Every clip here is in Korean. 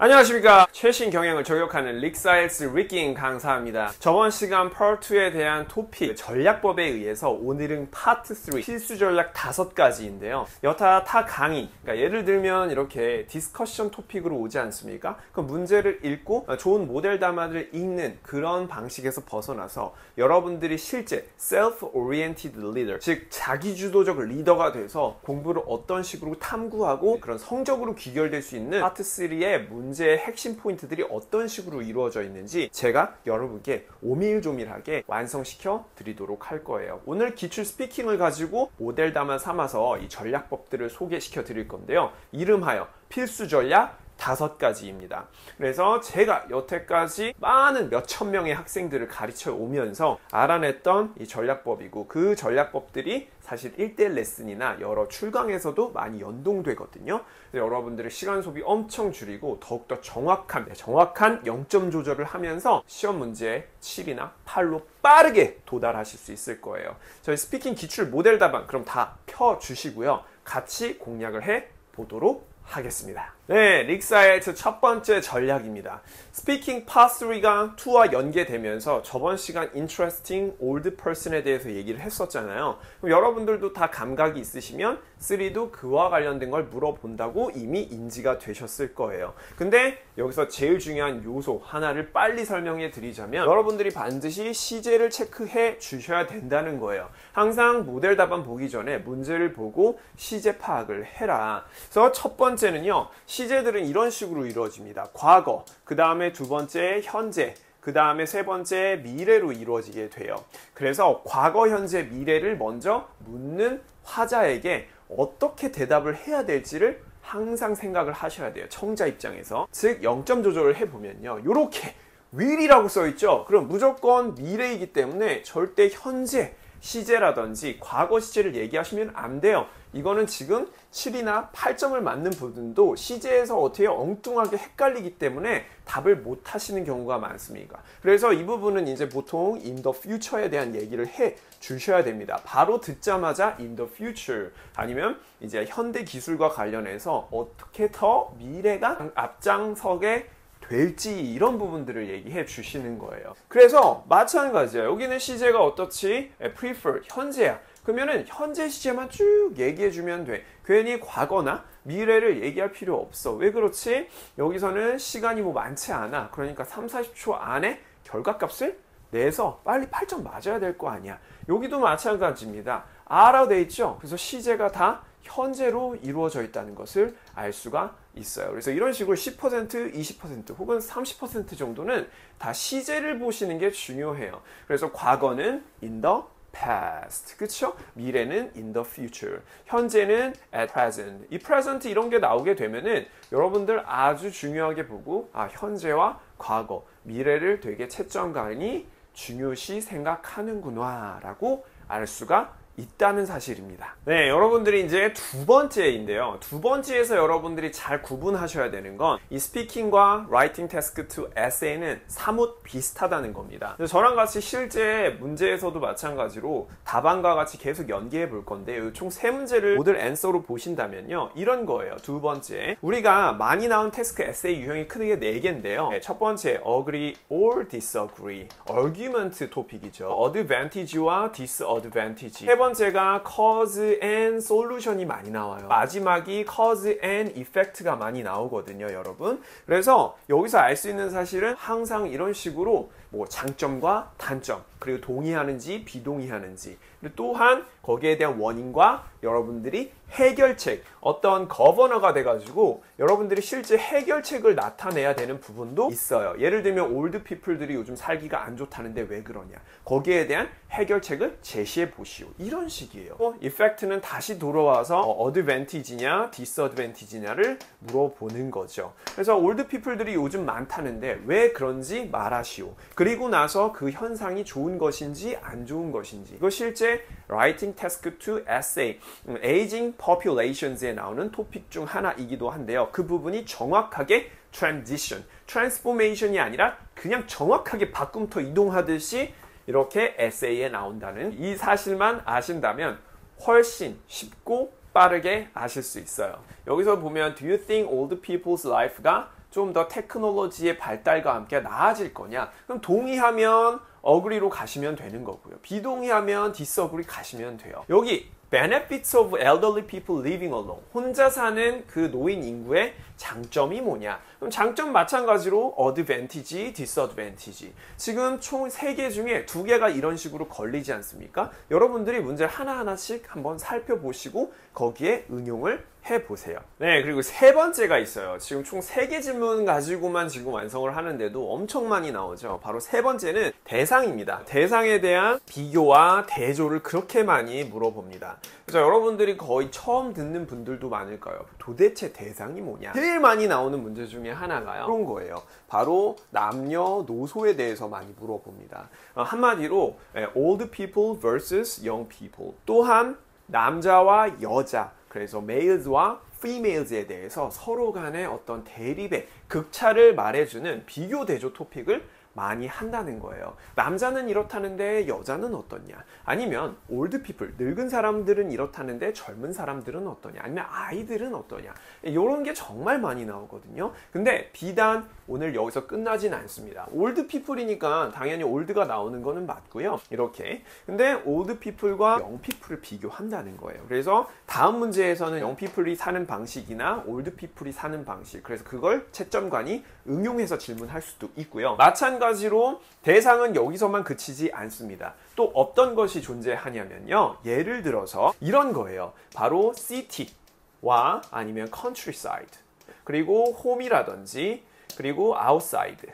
안녕하십니까. 최신 경영을 저격하는 릭사일스 리깅 강사입니다. 저번 시간 파트2에 대한 토픽 전략법에 의해서 오늘은 파트 3 필수 전략 5가지인데요. 여타 타 강의, 그러니까 예를 들면 이렇게 디스커션 토픽으로 오지 않습니까? 그 문제를 읽고 좋은 모델 담화를 읽는 그런 방식에서 벗어나서 여러분들이 실제 self-oriented leader, 즉 자기주도적 리더가 돼서 공부를 어떤 식으로 탐구하고 그런 성적으로 귀결될 수 있는 파트 3의 문제의 핵심 포인트들이 어떤 식으로 이루어져 있는지 제가 여러분께 오밀조밀하게 완성시켜 드리도록 할 거예요. 오늘 기출 스피킹을 가지고 모델 담아 삼아서 이 전략법들을 소개시켜 드릴 건데요. 이름하여 필수 전략 5가지입니다. 그래서 제가 여태까지 많은 몇천 명의 학생들을 가르쳐 오면서 알아냈던 이 전략법이고, 그 전략법들이 사실 1대1 레슨이나 여러 출강에서도 많이 연동되거든요. 여러분들의 시간 소비 엄청 줄이고 더욱더 정확한 0점 조절을 하면서 시험 문제에 7이나 8로 빠르게 도달하실 수 있을 거예요. 저희 스피킹 기출 모델 답안 그럼 다 펴주시고요. 같이 공략을 해 보도록 하겠습니다. 네, 릭사일스 첫 번째 전략입니다. 스피킹 파트 3가 2와 연계되면서 저번 시간 interesting old person에 대해서 얘기를 했었잖아요. 그럼 여러분들도 다 감각이 있으시면 3도 그와 관련된 걸 물어본다고 이미 인지가 되셨을 거예요. 근데 여기서 제일 중요한 요소 하나를 빨리 설명해 드리자면, 여러분들이 반드시 시제를 체크해 주셔야 된다는 거예요. 항상 모델 답안 보기 전에 문제를 보고 시제 파악을 해라. 그래서 첫 번째는요, 시제들은 이런 식으로 이루어집니다. 과거, 그 다음에 두 번째 현재, 그 다음에 세 번째 미래로 이루어지게 돼요. 그래서 과거, 현재, 미래를 먼저 묻는 화자에게 어떻게 대답을 해야 될지를 항상 생각을 하셔야 돼요. 청자 입장에서. 즉 0점 조절을 해보면요, 요렇게 will이라고 써있죠. 그럼 무조건 미래이기 때문에 절대 현재 시제라든지 과거 시제를 얘기하시면 안 돼요. 이거는 지금 7이나 8점을 맞는 분들도 시제에서 어떻게 엉뚱하게 헷갈리기 때문에 답을 못 하시는 경우가 많습니다. 그래서 이 부분은 이제 보통 in the future에 대한 얘기를 해 주셔야 됩니다. 바로 듣자마자 in the future, 아니면 이제 현대 기술과 관련해서 어떻게 더 미래가 앞장서게 될지, 이런 부분들을 얘기해 주시는 거예요. 그래서 마찬가지야. 여기는 시제가 어떻지? prefer, 현재야. 그러면은 현재 시제만 쭉 얘기해 주면 돼. 괜히 과거나 미래를 얘기할 필요 없어. 왜 그렇지? 여기서는 시간이 뭐 많지 않아. 그러니까 3, 40초 안에 결과값을 내서 빨리 8점 맞아야 될 거 아니야. 여기도 마찬가지입니다. R로 돼 있죠? 그래서 시제가 다 현재로 이루어져 있다는 것을 알 수가 있어요. 그래서 이런 식으로 10%, 20% 혹은 30% 정도는 다 시제를 보시는 게 중요해요. 그래서 과거는 in the past, 그쵸? 미래는 in the future, 현재는 at present. 이 present 이런 게 나오게 되면은 여러분들 아주 중요하게 보고, 아, 현재와 과거, 미래를 되게 채점관이 중요시 생각하는구나 라고 알 수가 있다는 사실입니다. 네, 여러분들이 이제 두 번째인데요. 두 번째에서 여러분들이 잘 구분하셔야 되는 건 이 스피킹과 라이팅 태스크 2 에세이는 사뭇 비슷하다는 겁니다. 저랑 같이 실제 문제에서도 마찬가지로 답안과 같이 계속 연계해 볼 건데, 총 3문제를 모델 앤서로 보신다면요, 이런 거예요. 두 번째, 우리가 많이 나온 태스크 에세이 유형이 크게 4개인데요. 네, 첫 번째 agree or disagree, argument 토픽이죠. advantage와 disadvantage. 세 번째가 cause and solution이 많이 나와요. 마지막이 cause and effect가 많이 나오거든요, 여러분. 그래서 여기서 알 수 있는 사실은 항상 이런 식으로 뭐 장점과 단점, 그리고 동의하는지 비동의하는지, 그리고 또한 거기에 대한 원인과 여러분들이 해결책, 어떤 거버너가 돼가지고 여러분들이 실제 해결책을 나타내야 되는 부분도 있어요. 예를 들면 올드 피플들이 요즘 살기가 안 좋다는데 왜 그러냐, 거기에 대한 해결책을 제시해 보시오, 이런 식이에요. 이펙트는 다시 돌아와서 어드밴티지냐 디스어드밴티지냐를 물어보는 거죠. 그래서 올드 피플들이 요즘 많다는데 왜 그런지 말하시오. 그리고 나서 그 현상이 좋은 것인지 안 좋은 것인지. 이거 실제 Writing Task 2 Essay, Aging Populations에 나오는 토픽 중 하나이기도 한데요. 그 부분이 정확하게 Transition, Transformation이 아니라 그냥 정확하게 바꿈터 이동하듯이 이렇게 에세이에 나온다는 이 사실만 아신다면 훨씬 쉽고 빠르게 아실 수 있어요. 여기서 보면 Do you think old people's life가 좀 더 테크놀로지의 발달과 함께 나아질 거냐? 그럼 동의하면 어그리로 가시면 되는 거고요. 비동의하면 디스어그리 가시면 돼요. 여기 Benefits of elderly people living alone. 혼자 사는 그 노인 인구의 장점이 뭐냐? 그럼 장점 마찬가지로 advantage, disadvantage. 지금 총 3개 중에 2개가 이런 식으로 걸리지 않습니까? 여러분들이 문제를 하나하나씩 한번 살펴보시고 거기에 응용을 해보세요. 네, 그리고 세 번째가 있어요. 지금 총 3개 질문 가지고만 지금 완성을 하는데도 엄청 많이 나오죠. 바로 세 번째는 대상입니다. 대상에 대한 비교와 대조를 그렇게 많이 물어봅니다. 그래서 여러분들이 거의 처음 듣는 분들도 많을 거예요. 도대체 대상이 뭐냐? 제일 많이 나오는 문제 중에 하나가요. 그런 거예요. 바로 남녀노소에 대해서 많이 물어봅니다. 한마디로 old people versus young people. 또한 남자와 여자, 그래서 males와 females에 대해서 서로 간의 어떤 대립의 극차를 말해주는 비교 대조 토픽을 많이 한다는 거예요. 남자는 이렇다는데 여자는 어떠냐? 아니면 old people, 늙은 사람들은 이렇다는데 젊은 사람들은 어떠냐? 아니면 아이들은 어떠냐? 이런 게 정말 많이 나오거든요. 근데 비단 오늘 여기서 끝나진 않습니다. old people이니까 당연히 old가 나오는 거는 맞고요. 이렇게. 근데 old people과 young people을 비교한다는 거예요. 그래서 다음 문제에서는 young people이 사는 방식이나 old people이 사는 방식, 그래서 그걸 채점관이 응용해서 질문할 수도 있고요. 마찬가지로 대상은 여기서만 그치지 않습니다. 또 어떤 것이 존재하냐면요. 예를 들어서 이런 거예요. 바로 city와 아니면 countryside, 그리고 home이라든지, 그리고 outside.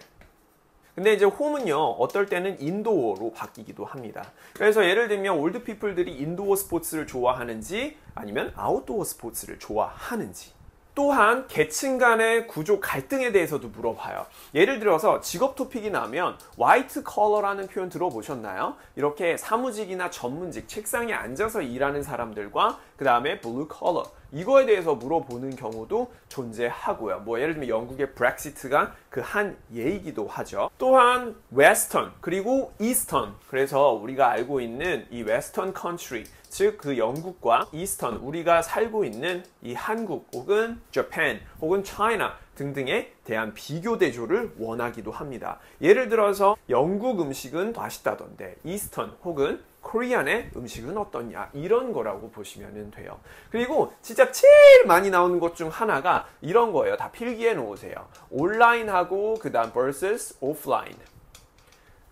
근데 이제 홈은요, 어떨 때는 인도어로 바뀌기도 합니다. 그래서 예를 들면 올드 피플들이 인도어 스포츠를 좋아하는지 아니면 아웃도어 스포츠를 좋아하는지. 또한 계층 간의 구조 갈등에 대해서도 물어봐요. 예를 들어서 직업 토픽이 나면 화이트 컬러라는 표현 들어보셨나요? 이렇게 사무직이나 전문직, 책상에 앉아서 일하는 사람들과 그 다음에 블루 컬러, 이거에 대해서 물어보는 경우도 존재하고요. 뭐 예를 들면 영국의 브렉시트가 그 한 예이기도 하죠. 또한 웨스턴 그리고 이스턴, 그래서 우리가 알고 있는 이 웨스턴 컨트리, 즉 그 영국과 이스턴, 우리가 살고 있는 이 한국 혹은 재팬 혹은 차이나 등등에 대한 비교 대조를 원하기도 합니다. 예를 들어서 영국 음식은 맛있다던데 이스턴 혹은 코리안의 음식은 어떠냐, 이런 거라고 보시면 돼요. 그리고 진짜 제일 많이 나오는 것 중 하나가 이런 거예요. 다 필기해 놓으세요. 온라인하고 그 다음 vs 오프라인.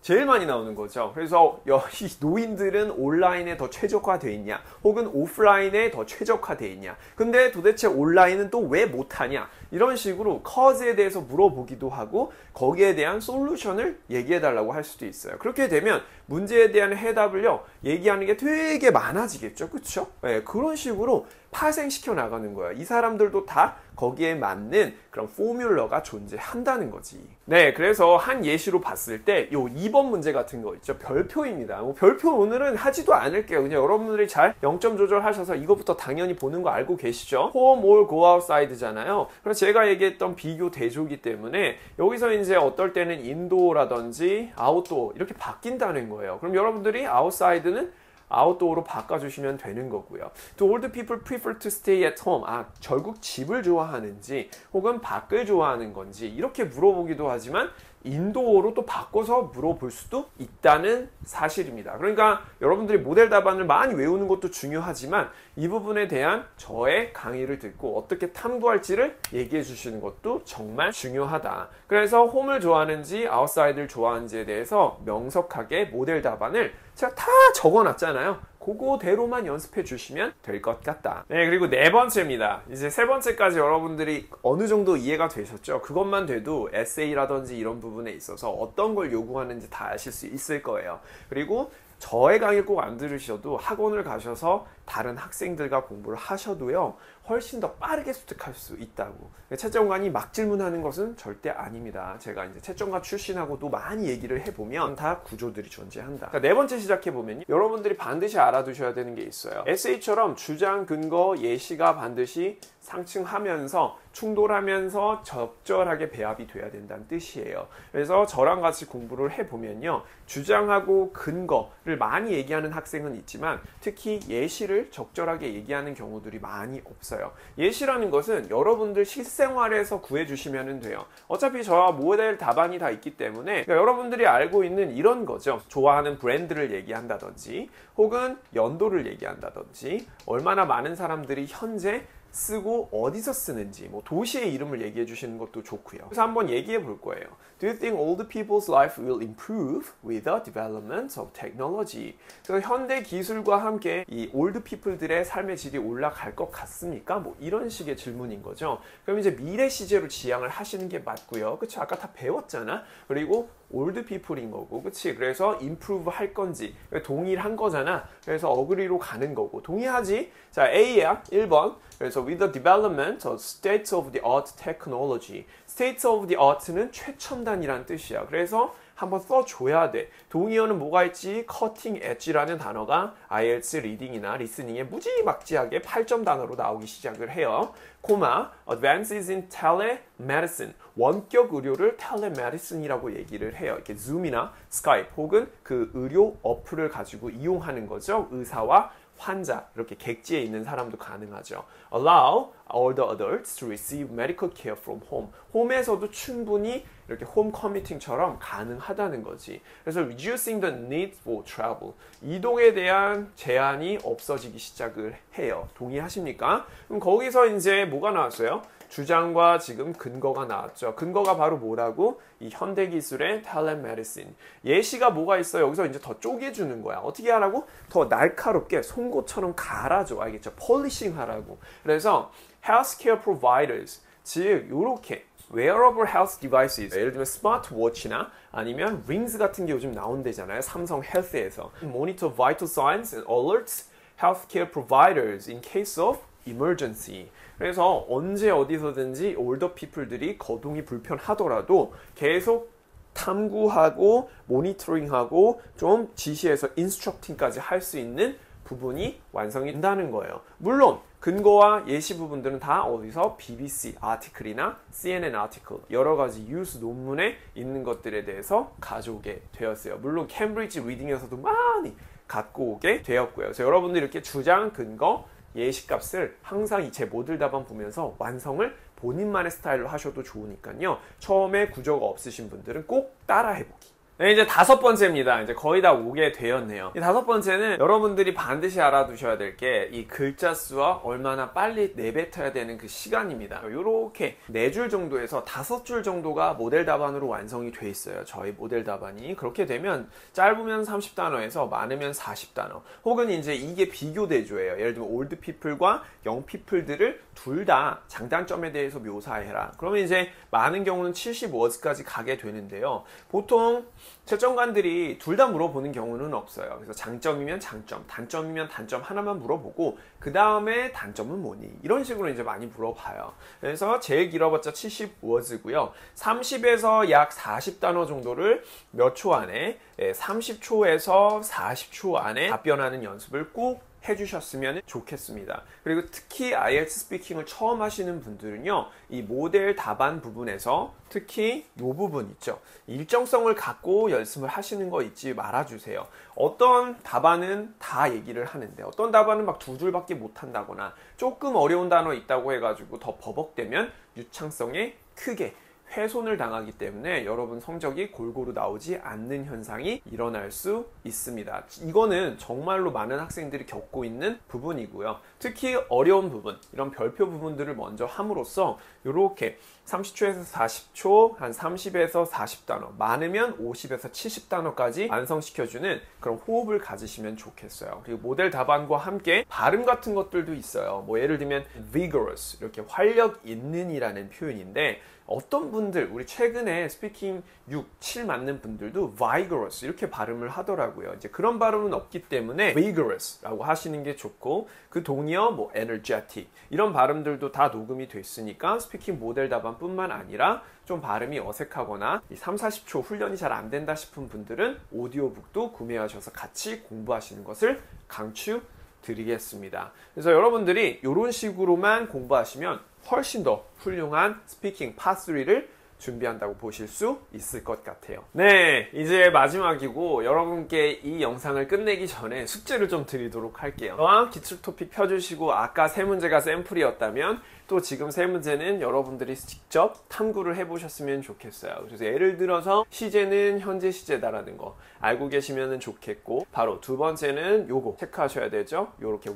제일 많이 나오는 거죠. 그래서 이 노인들은 온라인에 더 최적화되어 있냐 혹은 오프라인에 더 최적화되어 있냐, 근데 도대체 온라인은 또 왜 못하냐, 이런 식으로 cause에 대해서 물어보기도 하고 거기에 대한 솔루션을 얘기해 달라고 할 수도 있어요. 그렇게 되면 문제에 대한 해답을요 얘기하는 게 되게 많아지겠죠. 그렇죠? 네, 그런 식으로 파생시켜 나가는 거예요. 이 사람들도 다 거기에 맞는 그런 포뮬러가 존재한다는 거지. 네, 그래서 한 예시로 봤을 때 요 2번 문제 같은 거 있죠. 별표입니다. 별표 오늘은 하지도 않을게요. 그냥 여러분들이 잘 0점 조절하셔서 이것부터 당연히 보는 거 알고 계시죠? home or go outside잖아요. 그래서 제가 얘기했던 비교 대조기 때문에 여기서 이제 어떨 때는 인도어라든지 아웃도어 이렇게 바뀐다는 거예요. 그럼 여러분들이 outside는 아웃도어로 바꿔주시면 되는 거고요. Do old people prefer to stay at home? 결국 집을 좋아하는지 혹은 밖을 좋아하는 건지 이렇게 물어보기도 하지만 인도어로 또 바꿔서 물어볼 수도 있다는 사실입니다. 그러니까 여러분들이 모델 답안을 많이 외우는 것도 중요하지만 이 부분에 대한 저의 강의를 듣고 어떻게 탐구할지를 얘기해 주시는 것도 정말 중요하다. 그래서 홈을 좋아하는지 아웃사이드를 좋아하는지에 대해서 명석하게 모델 답안을 제가 다 적어놨잖아요. 그거대로만 연습해 주시면 될 것 같다. 네, 그리고 네 번째입니다. 이제 세 번째까지 여러분들이 어느 정도 이해가 되셨죠? 그것만 돼도 에세이라든지 이런 부분에 있어서 어떤 걸 요구하는지 다 아실 수 있을 거예요. 그리고 저의 강의를 꼭 안 들으셔도 학원을 가셔서 다른 학생들과 공부를 하셔도요 훨씬 더 빠르게 습득할 수 있다고. 채점관이 막 질문하는 것은 절대 아닙니다. 제가 이제 채점관 출신하고도 많이 얘기를 해보면 다 구조들이 존재한다. 네 번째 시작해보면 여러분들이 반드시 알아두셔야 되는 게 있어요. 에세이처럼 주장, 근거, 예시가 반드시 상충하면서 충돌하면서 적절하게 배합이 돼야 된다는 뜻이에요. 그래서 저랑 같이 공부를 해보면요 주장하고 근거를 많이 얘기하는 학생은 있지만 특히 예시를 적절하게 얘기하는 경우들이 많이 없어요. 있어요. 예시라는 것은 여러분들 실생활에서 구해주시면 돼요. 어차피 저와 모델 답안이 다 있기 때문에 그러니까 여러분들이 알고 있는 이런 거죠. 좋아하는 브랜드를 얘기한다든지 혹은 연도를 얘기한다든지 얼마나 많은 사람들이 현재 쓰고 어디서 쓰는지 뭐 도시의 이름을 얘기해 주시는 것도 좋고요. 그래서 한번 얘기해 볼 거예요. Do you think old people's life will improve with the development of technology? 그래서 현대 기술과 함께 이 old people들의 삶의 질이 올라갈 것 같습니까? 뭐 이런 식의 질문인 거죠. 그럼 이제 미래 시제로 지향을 하시는 게 맞고요. 그치? 아까 다 배웠잖아. 그리고 old people인 거고, 그치? 그래서 improve 할 건지 동일한 거잖아. 그래서 어그리로 가는 거고 동의하지? 자, A야 1번. 그래서 with the development of state of the art technology. state of the art는 최첨단이란 뜻이야. 그래서 한번 써줘야 돼. 동의어는 뭐가 있지? cutting edge라는 단어가 IELTS 리딩이나 리스닝에 무지막지하게 8점 단어로 나오기 시작을 해요. 코마, advances in telemedicine. 원격 의료를 telemedicine이라고 얘기를 해요. 이렇게 줌이나 스카이프 혹은 그 의료 어플을 가지고 이용하는 거죠. 의사와 환자, 이렇게 객지에 있는 사람도 가능하죠. Allow all the adults to receive medical care from home. 홈에서도 충분히 이렇게 홈 커뮤팅처럼 가능하다는 거지. 그래서 reducing the need for travel. 이동에 대한 제한이 없어지기 시작을 해요. 동의하십니까? 그럼 거기서 이제 뭐가 나왔어요? 주장과 지금 근거가 나왔죠. 근거가 바로 뭐라고? 이 현대기술의 telemedicine. 예시가 뭐가 있어요? 여기서 이제 더 쪼개주는 거야. 어떻게 하라고? 더 날카롭게 송곳처럼 갈아줘. 알겠죠? 폴리싱 하라고. 그래서 healthcare providers, 즉 요렇게 wearable health devices, 예를 들면 스마트워치나 아니면 링스 같은 게 요즘 나온대잖아요. 삼성 헬스에서. monitor vital signs and alerts healthcare providers in case of emergency. 그래서 언제 어디서든지 older people들이 거동이 불편하더라도 계속 탐구하고 모니터링하고 좀 지시해서 인스트럭팅까지 할 수 있는 부분이 완성이 된다는 거예요. 물론 근거와 예시 부분들은 다 어디서 BBC 아티클이나 CNN 아티클 여러 가지 뉴스 논문에 있는 것들에 대해서 가져오게 되었어요. 물론 캠브리지 리딩에서도 많이 갖고 오게 되었고요. 그래서 여러분들이 이렇게 주장, 근거, 예시값을 항상 제 모듈 답안 보면서 완성을 본인만의 스타일로 하셔도 좋으니까요. 처음에 구조가 없으신 분들은 꼭 따라 해보기. 네, 이제 5번째입니다. 이제 거의 다 오게 되었네요. 이 5번째는 여러분들이 반드시 알아두셔야 될 게 이 글자 수와 얼마나 빨리 내뱉어야 되는 그 시간입니다. 이렇게 4줄 정도에서 5줄 정도가 모델 답안으로 완성이 돼 있어요. 저희 모델 답안이. 그렇게 되면 짧으면 30단어에서 많으면 40단어. 혹은 이제 이게 비교 대조예요. 예를 들면 old people과 young people들을 둘 다 장단점에 대해서 묘사해라. 그러면 이제 많은 경우는 70words까지 가게 되는데요. 보통 채점관들이 둘 다 물어보는 경우는 없어요. 그래서 장점이면 장점, 단점이면 단점 하나만 물어보고 그 다음에 단점은 뭐니? 이런 식으로 이제 많이 물어봐요. 그래서 제일 길어봤자 70words고요. 30에서 약 40단어 정도를 몇 초 안에 30초에서 40초 안에 답변하는 연습을 꼭 해주셨으면 좋겠습니다. 그리고 특히 IELTS 스피킹을 처음 하시는 분들은요, 이 모델 답안 부분에서 특히 이 부분 있죠. 일정성을 갖고 연습을 하시는 거 잊지 말아주세요. 어떤 답안은 다 얘기를 하는데 어떤 답안은 막 2줄밖에 못한다거나 조금 어려운 단어 있다고 해가지고 더 버벅대면 유창성에 크게 훼손을 당하기 때문에 여러분 성적이 골고루 나오지 않는 현상이 일어날 수 있습니다. 이거는 정말로 많은 학생들이 겪고 있는 부분이고요. 특히 어려운 부분, 이런 별표 부분들을 먼저 함으로써 이렇게 30초에서 40초, 한 30에서 40단어, 많으면 50에서 70단어까지 완성시켜주는 그런 호흡을 가지시면 좋겠어요. 그리고 모델 답안과 함께 발음 같은 것들도 있어요. 뭐 예를 들면 vigorous, 이렇게 활력 있는 이라는 표현인데 어떤 분들, 우리 최근에 스피킹 6, 7 맞는 분들도 vigorous 이렇게 발음을 하더라고요. 이제 그런 발음은 없기 때문에 vigorous라고 하시는 게 좋고, 그 동의어 뭐 energetic 이런 발음들도 다 녹음이 됐으니까 스피킹 모델 답안뿐만 아니라 좀 발음이 어색하거나 3, 40초 훈련이 잘 안 된다 싶은 분들은 오디오북도 구매하셔서 같이 공부하시는 것을 강추드리겠습니다. 그래서 여러분들이 이런 식으로만 공부하시면 훨씬 더 훌륭한 스피킹 파3를 준비한다고 보실 수 있을 것 같아요. 네, 이제 마지막이고 여러분께 이 영상을 끝내기 전에 숙제를 좀 드리도록 할게요. 저와 기출 토픽 펴주시고 아까 세 문제가 샘플이었다면 또 지금 세 문제는 여러분들이 직접 탐구를 해보셨으면 좋겠어요. 그래서 예를 들어서 시제는 현재 시제다라는 거 알고 계시면 좋겠고, 바로 두 번째는 요거 체크하셔야 되죠. 요렇게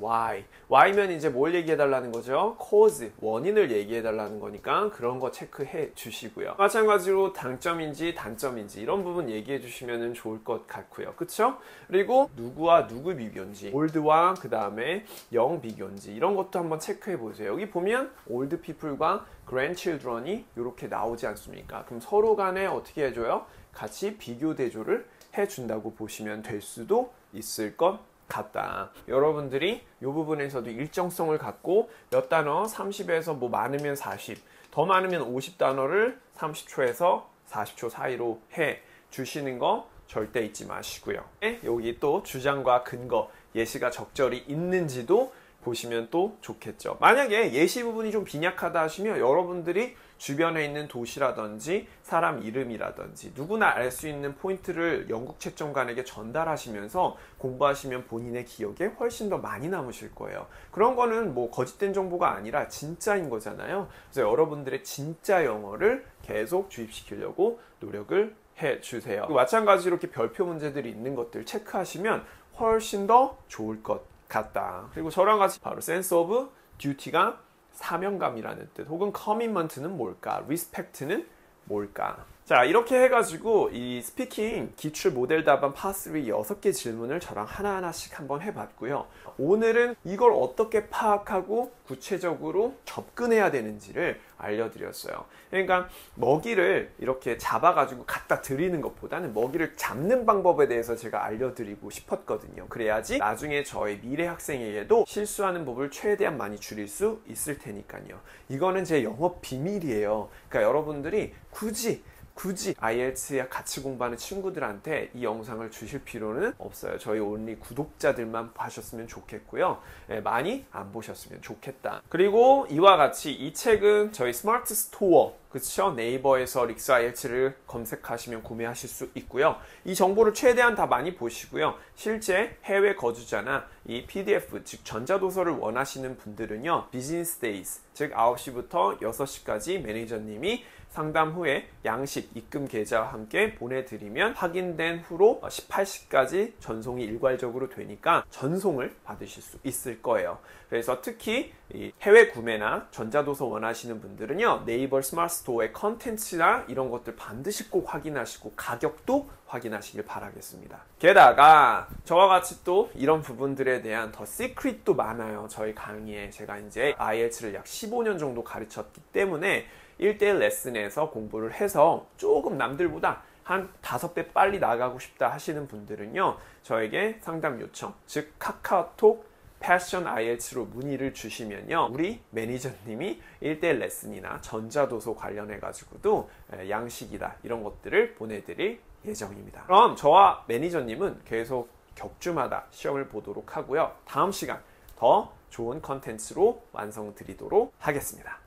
Y면 이제 뭘 얘기해달라는 거죠? cause, 원인을 얘기해달라는 거니까 그런 거 체크해 주시고요. 마찬가지로 당점인지 단점인지 이런 부분 얘기해 주시면 좋을 것 같고요. 그쵸? 그리고 누구와 누구 비교인지, 올드와 그 다음에 영 비교인지 이런 것도 한번 체크해 보세요. 여기 보면 올드 피플과 grandchildren이 이렇게 나오지 않습니까? 그럼 서로 간에 어떻게 해줘요? 같이 비교 대조를 해준다고 보시면 될 수도 있을 것 같다. 여러분들이 이 부분에서도 일정성을 갖고 몇 단어 30에서 뭐 많으면 40, 더 많으면 50단어를 30초에서 40초 사이로 해 주시는 거 절대 잊지 마시고요. 여기 또 주장과 근거, 예시가 적절히 있는지도 보시면 또 좋겠죠. 만약에 예시 부분이 좀 빈약하다 하시면 여러분들이 주변에 있는 도시라든지 사람 이름이라든지 누구나 알 수 있는 포인트를 영국 채점관에게 전달하시면서 공부하시면 본인의 기억에 훨씬 더 많이 남으실 거예요. 그런 거는 뭐 거짓된 정보가 아니라 진짜인 거잖아요. 그래서 여러분들의 진짜 영어를 계속 주입시키려고 노력을 해주세요. 마찬가지로 이렇게 별표 문제들이 있는 것들 체크하시면 훨씬 더 좋을 것 같다. 그리고 저랑 같이 바로 sense of duty가 사명감이라는 뜻, 혹은 commitment는 뭘까, respect는 뭘까. 자, 이렇게 해가지고 이 스피킹 기출 모델 답안 파3 6개 질문을 저랑 하나하나씩 한번 해봤고요. 오늘은 이걸 어떻게 파악하고 구체적으로 접근해야 되는지를 알려드렸어요. 그러니까 먹이를 이렇게 잡아가지고 갖다 드리는 것보다는 먹이를 잡는 방법에 대해서 제가 알려드리고 싶었거든요. 그래야지 나중에 저희 미래 학생에게도 실수하는 법을 최대한 많이 줄일 수 있을 테니까요. 이거는 제 영업 비밀이에요. 그러니까 여러분들이 굳이 IELTS 같이 공부하는 친구들한테 이 영상을 주실 필요는 없어요. 저희 온리 구독자들만 봐셨으면 좋겠고요. 많이 안 보셨으면 좋겠다. 그리고 이와 같이 이 책은 저희 스마트 스토어, 그쵸? 네이버에서 릭스 IELTS를 검색하시면 구매하실 수 있고요. 이 정보를 최대한 다 많이 보시고요. 실제 해외 거주자나 이 PDF, 즉 전자도서를 원하시는 분들은요, 비즈니스 데이즈, 즉 9시부터 6시까지 매니저님이 상담 후에 양식, 입금 계좌와 함께 보내드리면 확인된 후로 18시까지 전송이 일괄적으로 되니까 전송을 받으실 수 있을 거예요. 그래서 특히 이 해외 구매나 전자도서 원하시는 분들은요, 네이버 스마트 스토어의 컨텐츠나 이런 것들 반드시 꼭 확인하시고 가격도 확인하시길 바라겠습니다. 게다가 저와 같이 또 이런 부분들에 대한 더 시크릿도 많아요. 저희 강의에 제가 이제 IELTS를 약 15년 정도 가르쳤기 때문에 1:1 레슨에서 공부를 해서 조금 남들보다 한 5배 빨리 나가고 싶다 하시는 분들은요, 저에게 상담 요청, 즉 카카오톡 패션 IELTS로 문의를 주시면요, 우리 매니저님이 1:1 레슨이나 전자도서 관련해 가지고도 양식이다 이런 것들을 보내드릴 예정입니다. 그럼 저와 매니저님은 계속 격주마다 시험을 보도록 하고요. 다음 시간 더 좋은 컨텐츠로 완성드리도록 하겠습니다.